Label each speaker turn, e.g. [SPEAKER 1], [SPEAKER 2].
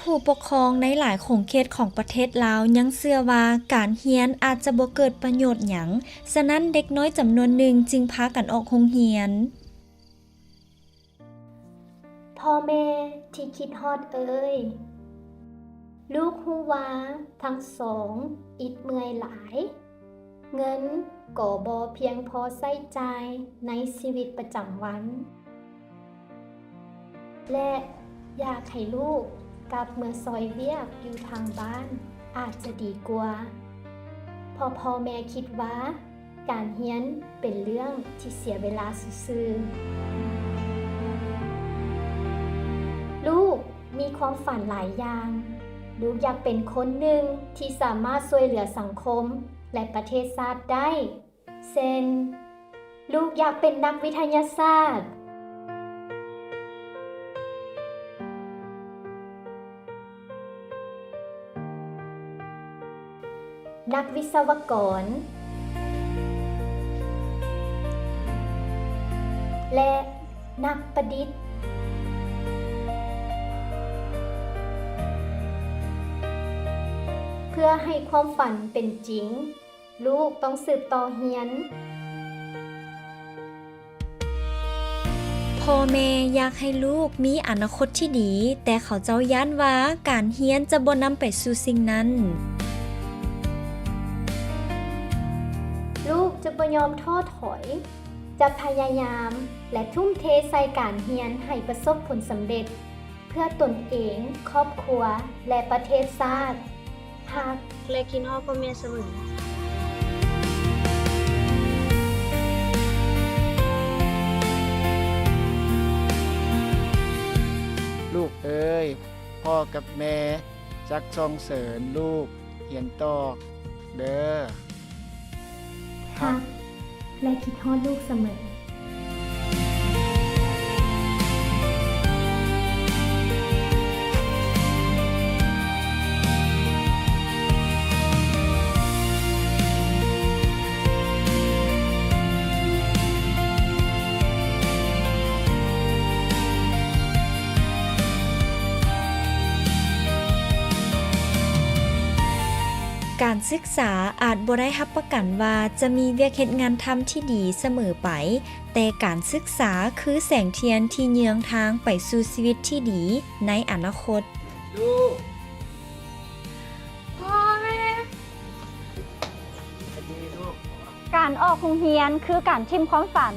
[SPEAKER 1] ผู้ปกครองในหลายขงเขตของประเทศลาวยังเชื่อว่าการเรียนอาจจะบ่เกิดประโยชน์หยังฉะนั้นเด็กน้อยจำนวนหนึ่งจึงพากันออกโรงเรียน
[SPEAKER 2] พ่อแม่ที่คิดฮอดเอ่ยลูกฮู้ว่าทั้งสองอิดเมื่อยหลาย เงินก็บ่เพียงพอใช้จ่ายในชีวิตประจำวัน และอยากให้ลูกกลับเมื่อซอยเวียกอยู่ทางบ้านอาจจะดีกว่าเพอพ่อแม่คิดว่าการเรียนเป็นเรื่องที่เสียเวลาซื่อๆลูกมีความฝันหลายอย่างลูกอยากเป็นคนหนึ่งที่สามารถช่วยเหลือสังคมและประเทศชาติได้เช่นลูกอยากเป็นนักวิทยาศาสตร์นักวิศวกรและนักประดิษฐ์เพื่อให้ความฝันเป็นจริงลูกต้องสืบต่อเรียน
[SPEAKER 1] พ่อแม่อยากให้ลูกมีอนาคตที่ดีแต่เขาเจ้าย้านว่าการเรียนจะบ่นำไปสู่สิ่งนั้น
[SPEAKER 2] ลูกจะบ่ยอมท้อถอย จะพยายามและทุ่มเทใส่การเรียนให้ประสบผลสำเร็จ เพื่อตนเอง ครอบครัว และประเทศชาติหาก
[SPEAKER 3] และคิดฮอดพ่อแม่เสมอ
[SPEAKER 4] ลูกเอ้ยพ่อกับแม่จักส่งเสริญลูกเรียนต่อเด้อ
[SPEAKER 2] ฮักและคิดฮอดลูกเสมอ
[SPEAKER 1] การศึกษาอาจบ่ได้รับประกันว่าจะมีเวียกเฮ็ดงานทำที่ดีเสมอไปแต่การศึกษาคือแสงเทียนที่เยืองทางไปสู่ชีวิตที่ดีในอนาคต
[SPEAKER 4] ลูก
[SPEAKER 3] พ่อแม่
[SPEAKER 4] ดีลูก
[SPEAKER 3] การออกโรงเรียนคือการทิมความฝัน